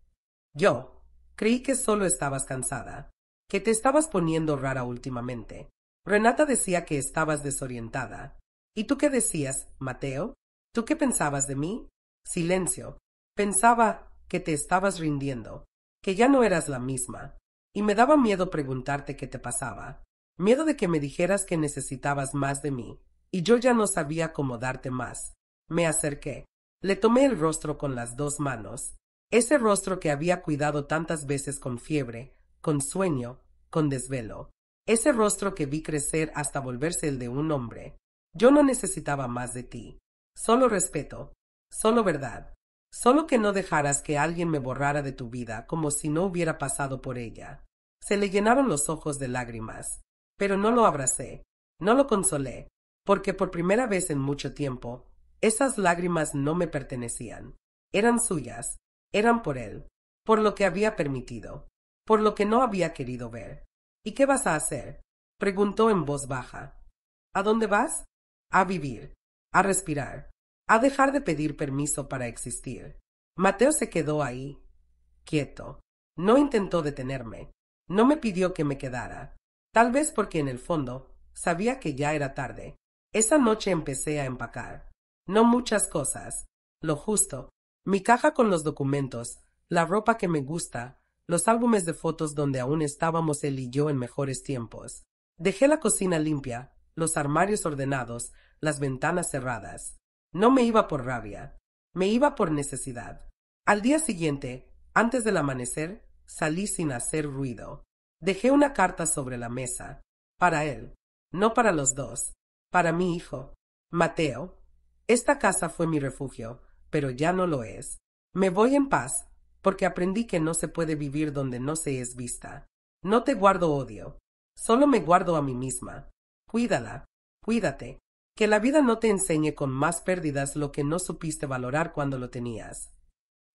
Yo creí que solo estabas cansada, que te estabas poniendo rara últimamente. Renata decía que estabas desorientada. ¿Y tú qué decías, Mateo? ¿Tú qué pensabas de mí? Silencio. Pensaba que te estabas rindiendo, que ya no eras la misma, y me daba miedo preguntarte qué te pasaba. Miedo de que me dijeras que necesitabas más de mí, y yo ya no sabía cómo darte más. Me acerqué. Le tomé el rostro con las dos manos. Ese rostro que había cuidado tantas veces con fiebre, con sueño, con desvelo. Ese rostro que vi crecer hasta volverse el de un hombre. Yo no necesitaba más de ti. Solo respeto. Solo verdad. Solo que no dejaras que alguien me borrara de tu vida como si no hubiera pasado por ella. Se le llenaron los ojos de lágrimas. Pero no lo abracé. No lo consolé. Porque por primera vez en mucho tiempo, esas lágrimas no me pertenecían. Eran suyas. Eran por él. Por lo que había permitido. Por lo que no había querido ver. ¿Y qué vas a hacer? Preguntó en voz baja. ¿A dónde vas? A vivir. A respirar. A dejar de pedir permiso para existir. Mateo se quedó ahí, quieto. No intentó detenerme. No me pidió que me quedara. Tal vez porque en el fondo sabía que ya era tarde. Esa noche empecé a empacar. No muchas cosas. Lo justo. Mi caja con los documentos, la ropa que me gusta, los álbumes de fotos donde aún estábamos él y yo en mejores tiempos. Dejé la cocina limpia, los armarios ordenados, las ventanas cerradas. No me iba por rabia. Me iba por necesidad. Al día siguiente, antes del amanecer, salí sin hacer ruido. Dejé una carta sobre la mesa. Para él. No para los dos. Para mi hijo. Mateo. Esta casa fue mi refugio, pero ya no lo es. Me voy en paz, porque aprendí que no se puede vivir donde no se es vista. No te guardo odio. Solo me guardo a mí misma. Cuídala. Cuídate. Que la vida no te enseñe con más pérdidas lo que no supiste valorar cuando lo tenías.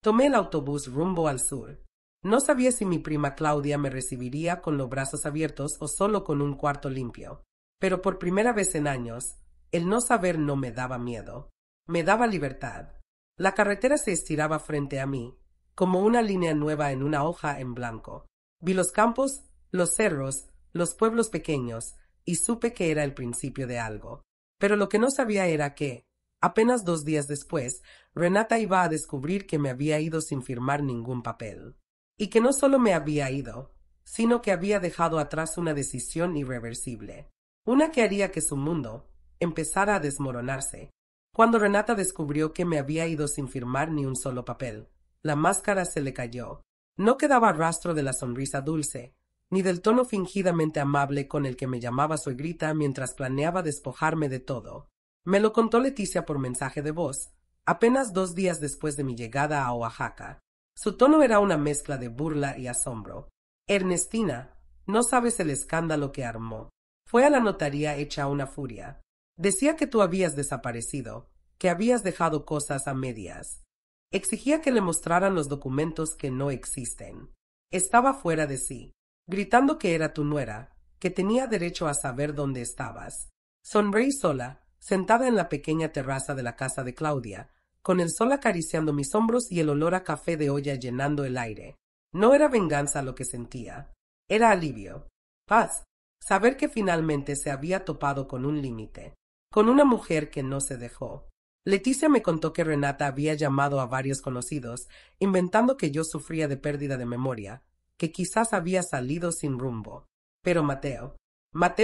Tomé el autobús rumbo al sur. No sabía si mi prima Claudia me recibiría con los brazos abiertos o solo con un cuarto limpio. Pero por primera vez en años, el no saber no me daba miedo. Me daba libertad. La carretera se estiraba frente a mí, como una línea nueva en una hoja en blanco. Vi los campos, los cerros, los pueblos pequeños, y supe que era el principio de algo. Pero lo que no sabía era que, apenas 2 días después, Renata iba a descubrir que me había ido sin firmar ningún papel. Y que no solo me había ido, sino que había dejado atrás una decisión irreversible. Una que haría que su mundo empezara a desmoronarse. Cuando Renata descubrió que me había ido sin firmar ni un solo papel, la máscara se le cayó. No quedaba rastro de la sonrisa dulce, ni del tono fingidamente amable con el que me llamaba suegrita mientras planeaba despojarme de todo. Me lo contó Leticia por mensaje de voz, apenas 2 días después de mi llegada a Oaxaca. Su tono era una mezcla de burla y asombro. Ernestina, no sabes el escándalo que armó. Fue a la notaría hecha una furia. Decía que tú habías desaparecido, que habías dejado cosas a medias. Exigía que le mostraran los documentos que no existen. Estaba fuera de sí, gritando que era tu nuera, que tenía derecho a saber dónde estabas. Sonreí sola, sentada en la pequeña terraza de la casa de Claudia, con el sol acariciando mis hombros y el olor a café de olla llenando el aire. No era venganza lo que sentía. Era alivio. Paz. Saber que finalmente se había topado con un límite. Con una mujer que no se dejó. Leticia me contó que Renata había llamado a varios conocidos, inventando que yo sufría de pérdida de memoria, que quizás había salido sin rumbo. Pero Mateo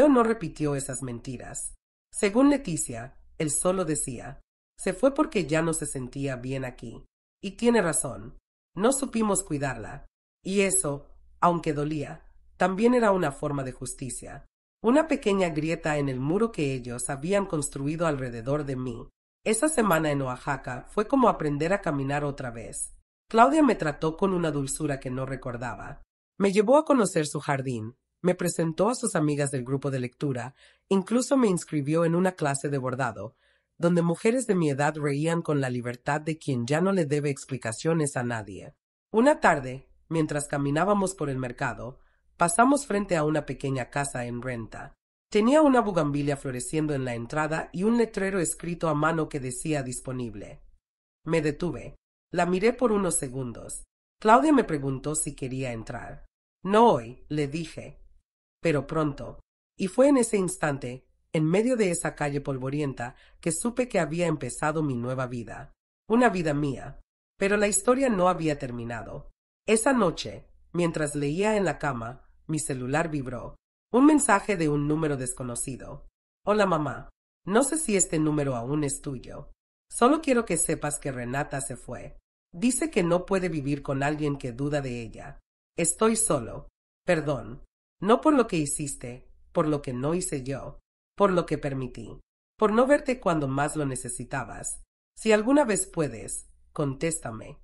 no repitió esas mentiras. Según Leticia, él solo decía, se fue porque ya no se sentía bien aquí. Y tiene razón. No supimos cuidarla. Y eso, aunque dolía, también era una forma de justicia. Una pequeña grieta en el muro que ellos habían construido alrededor de mí. Esa semana en Oaxaca fue como aprender a caminar otra vez. Claudia me trató con una dulzura que no recordaba. Me llevó a conocer su jardín, me presentó a sus amigas del grupo de lectura, incluso me inscribió en una clase de bordado, donde mujeres de mi edad reían con la libertad de quien ya no le debe explicaciones a nadie. Una tarde, mientras caminábamos por el mercado, pasamos frente a una pequeña casa en renta. Tenía una bugambilia floreciendo en la entrada y un letrero escrito a mano que decía disponible. Me detuve. La miré por unos segundos. Claudia me preguntó si quería entrar. No hoy, le dije. Pero pronto. Y fue en ese instante, en medio de esa calle polvorienta, que supe que había empezado mi nueva vida. Una vida mía. Pero la historia no había terminado. Esa noche, mientras leía en la cama, mi celular vibró. Un mensaje de un número desconocido. Hola mamá. No sé si este número aún es tuyo. Solo quiero que sepas que Renata se fue. Dice que no puede vivir con alguien que duda de ella. Estoy solo. Perdón. No por lo que hiciste, por lo que no hice yo, por lo que permití, por no verte cuando más lo necesitabas. Si alguna vez puedes, contéstame.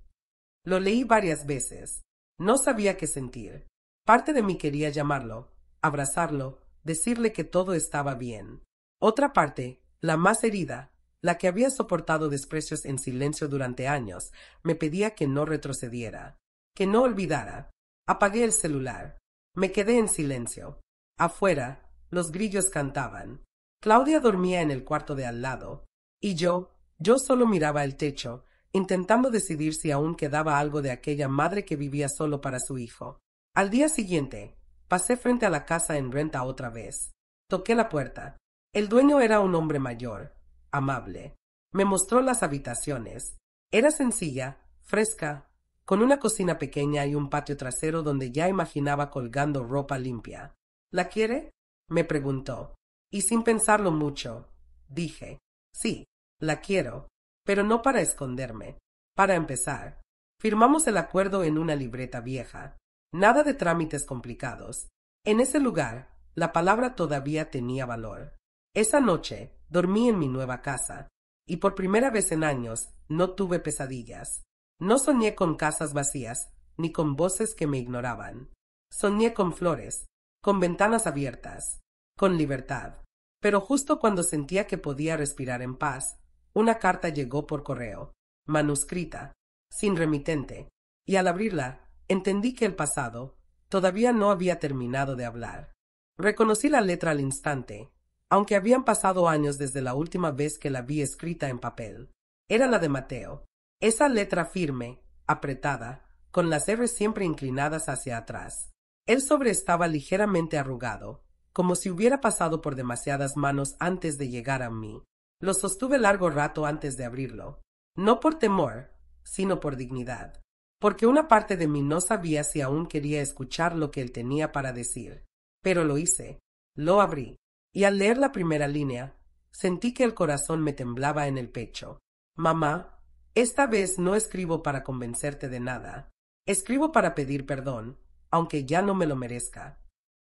Lo leí varias veces. No sabía qué sentir. Parte de mí quería llamarlo, abrazarlo, decirle que todo estaba bien. Otra parte, la más herida, la que había soportado desprecios en silencio durante años, me pedía que no retrocediera, que no olvidara. Apagué el celular. Me quedé en silencio. Afuera, los grillos cantaban. Claudia dormía en el cuarto de al lado. Y yo solo miraba el techo, intentando decidir si aún quedaba algo de aquella madre que vivía solo para su hijo. Al día siguiente, pasé frente a la casa en renta otra vez. Toqué la puerta. El dueño era un hombre mayor, amable. Me mostró las habitaciones. Era sencilla, fresca, con una cocina pequeña y un patio trasero donde ya imaginaba colgando ropa limpia. ¿La quiere?, me preguntó. Y sin pensarlo mucho, dije, sí, la quiero, pero no para esconderme. Para empezar, firmamos el acuerdo en una libreta vieja. Nada de trámites complicados. En ese lugar, la palabra todavía tenía valor. Esa noche, dormí en mi nueva casa, y por primera vez en años, no tuve pesadillas. No soñé con casas vacías, ni con voces que me ignoraban. Soñé con flores, con ventanas abiertas, con libertad. Pero justo cuando sentía que podía respirar en paz, una carta llegó por correo, manuscrita, sin remitente, y al abrirla, entendí que el pasado todavía no había terminado de hablar. Reconocí la letra al instante, aunque habían pasado años desde la última vez que la vi escrita en papel. Era la de Mateo. Esa letra firme, apretada, con las R siempre inclinadas hacia atrás. El sobre estaba ligeramente arrugado, como si hubiera pasado por demasiadas manos antes de llegar a mí. Lo sostuve largo rato antes de abrirlo, no por temor, sino por dignidad, porque una parte de mí no sabía si aún quería escuchar lo que él tenía para decir. Pero lo hice, lo abrí, y al leer la primera línea, sentí que el corazón me temblaba en el pecho. Mamá, esta vez no escribo para convencerte de nada. Escribo para pedir perdón, aunque ya no me lo merezca.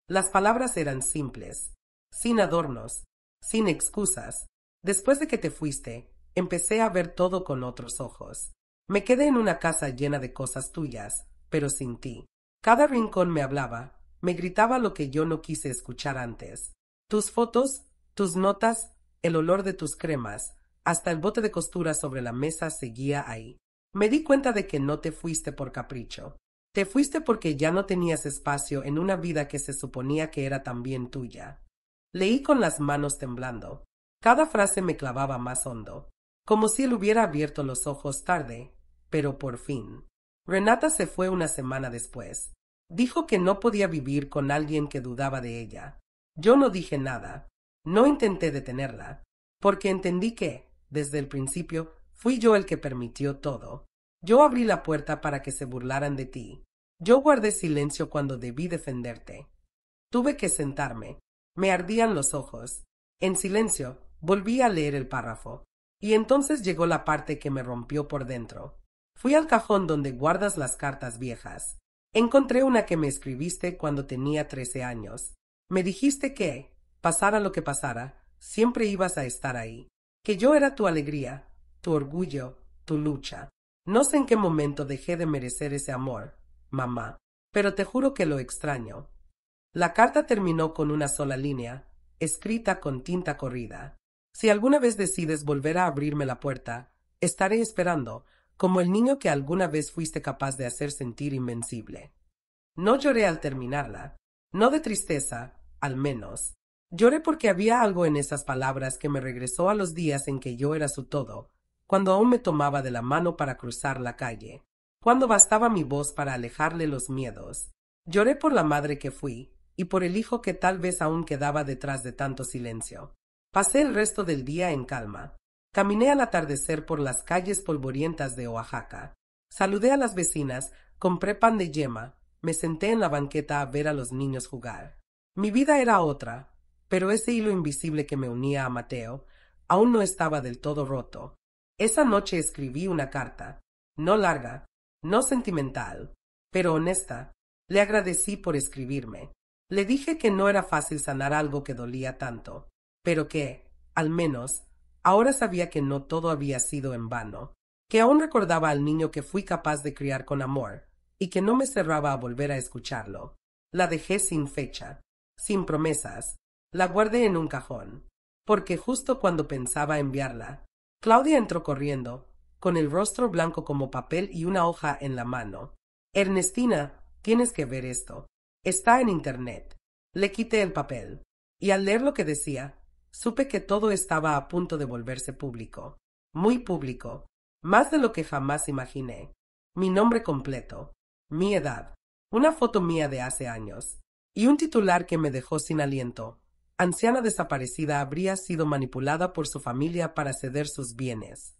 Las palabras eran simples, sin adornos, sin excusas. Después de que te fuiste, empecé a ver todo con otros ojos. Me quedé en una casa llena de cosas tuyas, pero sin ti. Cada rincón me hablaba, me gritaba lo que yo no quise escuchar antes. Tus fotos, tus notas, el olor de tus cremas, hasta el bote de costura sobre la mesa seguía ahí. Me di cuenta de que no te fuiste por capricho. Te fuiste porque ya no tenías espacio en una vida que se suponía que era también tuya. Leí con las manos temblando. Cada frase me clavaba más hondo, como si él hubiera abierto los ojos tarde, pero por fin. Renata se fue una semana después. Dijo que no podía vivir con alguien que dudaba de ella. Yo no dije nada. No intenté detenerla, porque entendí que, desde el principio, fui yo el que permitió todo. Yo abrí la puerta para que se burlaran de ti. Yo guardé silencio cuando debí defenderte. Tuve que sentarme. Me ardían los ojos. En silencio, volví a leer el párrafo. Y entonces llegó la parte que me rompió por dentro. Fui al cajón donde guardas las cartas viejas. Encontré una que me escribiste cuando tenía 13 años. Me dijiste que, pasara lo que pasara, siempre ibas a estar ahí. Que yo era tu alegría, tu orgullo, tu lucha. No sé en qué momento dejé de merecer ese amor, mamá, pero te juro que lo extraño. La carta terminó con una sola línea, escrita con tinta corrida. Si alguna vez decides volver a abrirme la puerta, estaré esperando, como el niño que alguna vez fuiste capaz de hacer sentir invencible. No lloré al terminarla, no de tristeza, al menos. Lloré porque había algo en esas palabras que me regresó a los días en que yo era su todo, cuando aún me tomaba de la mano para cruzar la calle, cuando bastaba mi voz para alejarle los miedos. Lloré por la madre que fui, y por el hijo que tal vez aún quedaba detrás de tanto silencio. Pasé el resto del día en calma. Caminé al atardecer por las calles polvorientas de Oaxaca. Saludé a las vecinas, compré pan de yema, me senté en la banqueta a ver a los niños jugar. Mi vida era otra, pero ese hilo invisible que me unía a Mateo aún no estaba del todo roto. Esa noche escribí una carta, no larga, no sentimental, pero honesta. Le agradecí por escribirme. Le dije que no era fácil sanar algo que dolía tanto, pero que, al menos, ahora sabía que no todo había sido en vano, que aún recordaba al niño que fui capaz de criar con amor, y que no me cerraba a volver a escucharlo. La dejé sin fecha, sin promesas, la guardé en un cajón, porque justo cuando pensaba enviarla, Claudia entró corriendo, con el rostro blanco como papel y una hoja en la mano. Ernestina, tienes que ver esto. Está en internet. Le quité el papel, y al leer lo que decía, supe que todo estaba a punto de volverse público. Muy público. Más de lo que jamás imaginé. Mi nombre completo. Mi edad. Una foto mía de hace años. Y un titular que me dejó sin aliento. Anciana desaparecida habría sido manipulada por su familia para ceder sus bienes.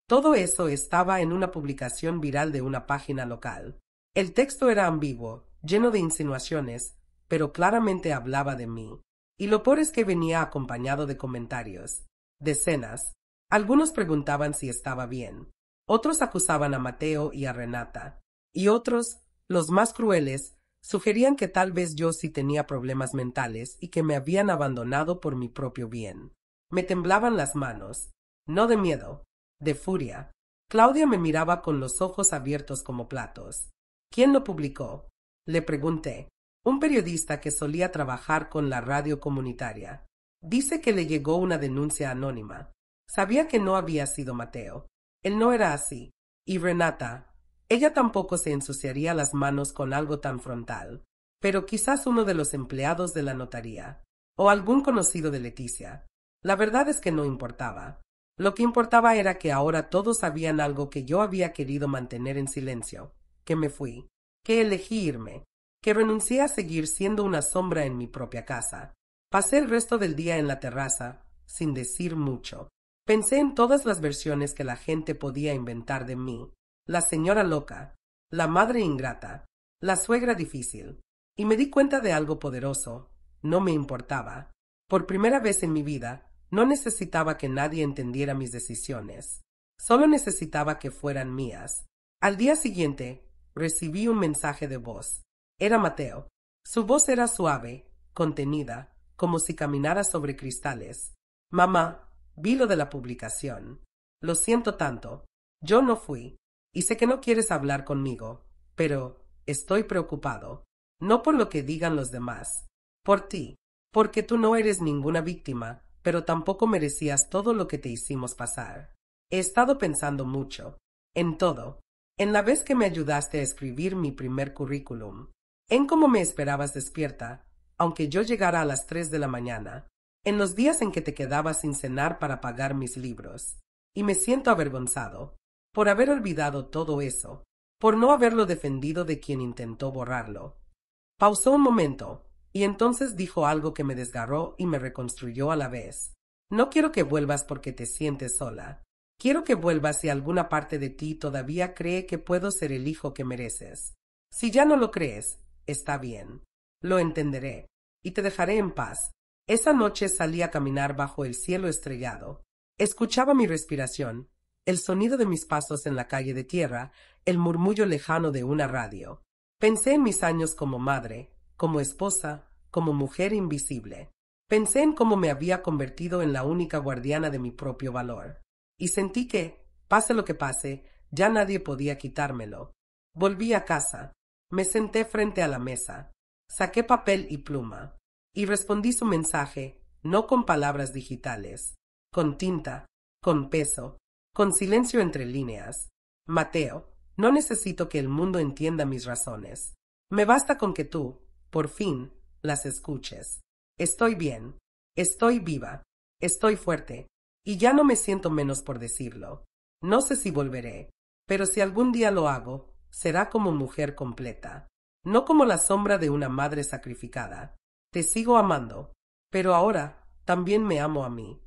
Todo eso estaba en una publicación viral de una página local. El texto era ambiguo, lleno de insinuaciones, pero claramente hablaba de mí. Y lo peor es que venía acompañado de comentarios. Decenas. Algunos preguntaban si estaba bien. Otros acusaban a Mateo y a Renata. Y otros, los más crueles, sugerían que tal vez yo sí tenía problemas mentales y que me habían abandonado por mi propio bien. Me temblaban las manos. No de miedo, de furia. Claudia me miraba con los ojos abiertos como platos. ¿Quién lo publicó? Le pregunté. Un periodista que solía trabajar con la radio comunitaria. Dice que le llegó una denuncia anónima. Sabía que no había sido Mateo. Él no era así. Y Renata, ella tampoco se ensuciaría las manos con algo tan frontal. Pero quizás uno de los empleados de la notaría. O algún conocido de Leticia. La verdad es que no importaba. Lo que importaba era que ahora todos sabían algo que yo había querido mantener en silencio. Que me fui. Que elegí irme. Que renuncié a seguir siendo una sombra en mi propia casa. Pasé el resto del día en la terraza, sin decir mucho. Pensé en todas las versiones que la gente podía inventar de mí. La señora loca, la madre ingrata, la suegra difícil. Y me di cuenta de algo poderoso. No me importaba. Por primera vez en mi vida, no necesitaba que nadie entendiera mis decisiones. Solo necesitaba que fueran mías. Al día siguiente, recibí un mensaje de voz. Era Mateo. Su voz era suave, contenida, como si caminara sobre cristales. Mamá, vi lo de la publicación. Lo siento tanto. Yo no fui. Y sé que no quieres hablar conmigo, pero estoy preocupado. No por lo que digan los demás. Por ti. Porque tú no eres ninguna víctima, pero tampoco merecías todo lo que te hicimos pasar. He estado pensando mucho. En todo. En la vez que me ayudaste a escribir mi primer currículum. En cómo me esperabas despierta, aunque yo llegara a las 3 de la mañana. En los días en que te quedabas sin cenar para pagar mis libros. Y me siento avergonzado. Por haber olvidado todo eso. Por no haberlo defendido de quien intentó borrarlo. Pausó un momento, y entonces dijo algo que me desgarró y me reconstruyó a la vez. No quiero que vuelvas porque te sientes sola. Quiero que vuelvas si alguna parte de ti todavía cree que puedo ser el hijo que mereces. Si ya no lo crees, está bien. Lo entenderé, y te dejaré en paz. Esa noche salí a caminar bajo el cielo estrellado. Escuchaba mi respiración, el sonido de mis pasos en la calle de tierra, el murmullo lejano de una radio. Pensé en mis años como madre, como esposa, como mujer invisible. Pensé en cómo me había convertido en la única guardiana de mi propio valor. Y sentí que, pase lo que pase, ya nadie podía quitármelo. Volví a casa. Me senté frente a la mesa. Saqué papel y pluma. Y respondí su mensaje, no con palabras digitales, con tinta, con peso, con silencio entre líneas. Mateo, no necesito que el mundo entienda mis razones. Me basta con que tú, por fin, las escuches. Estoy bien. Estoy viva. Estoy fuerte. Y ya no me siento menos por decirlo. No sé si volveré, pero si algún día lo hago, será como mujer completa. No como la sombra de una madre sacrificada. Te sigo amando, pero ahora también me amo a mí.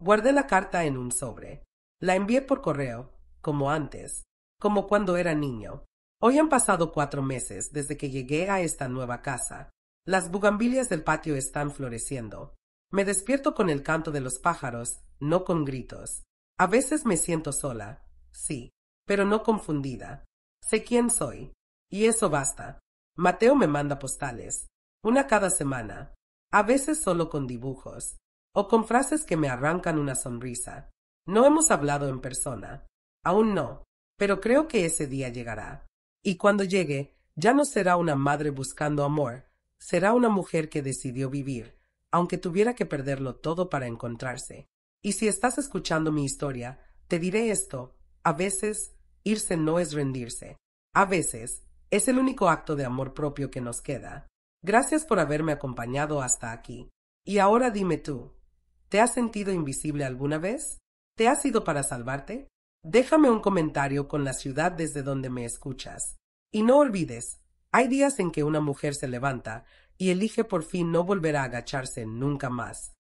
Guardé la carta en un sobre. La envié por correo, como antes, como cuando era niño. Hoy han pasado 4 meses desde que llegué a esta nueva casa. Las bugambilias del patio están floreciendo. Me despierto con el canto de los pájaros, no con gritos. A veces me siento sola, sí, pero no confundida. Sé quién soy. Y eso basta. Mateo me manda postales, una cada semana, a veces solo con dibujos, o con frases que me arrancan una sonrisa. No hemos hablado en persona. Aún no, pero creo que ese día llegará. Y cuando llegue, ya no será una madre buscando amor, será una mujer que decidió vivir, aunque tuviera que perderlo todo para encontrarse. Y si estás escuchando mi historia, te diré esto: a veces, irse no es rendirse. A veces, es el único acto de amor propio que nos queda. Gracias por haberme acompañado hasta aquí. Y ahora dime tú, ¿te has sentido invisible alguna vez? ¿Te has ido para salvarte? Déjame un comentario con la ciudad desde donde me escuchas. Y no olvides, hay días en que una mujer se levanta y elige por fin no volver a agacharse nunca más.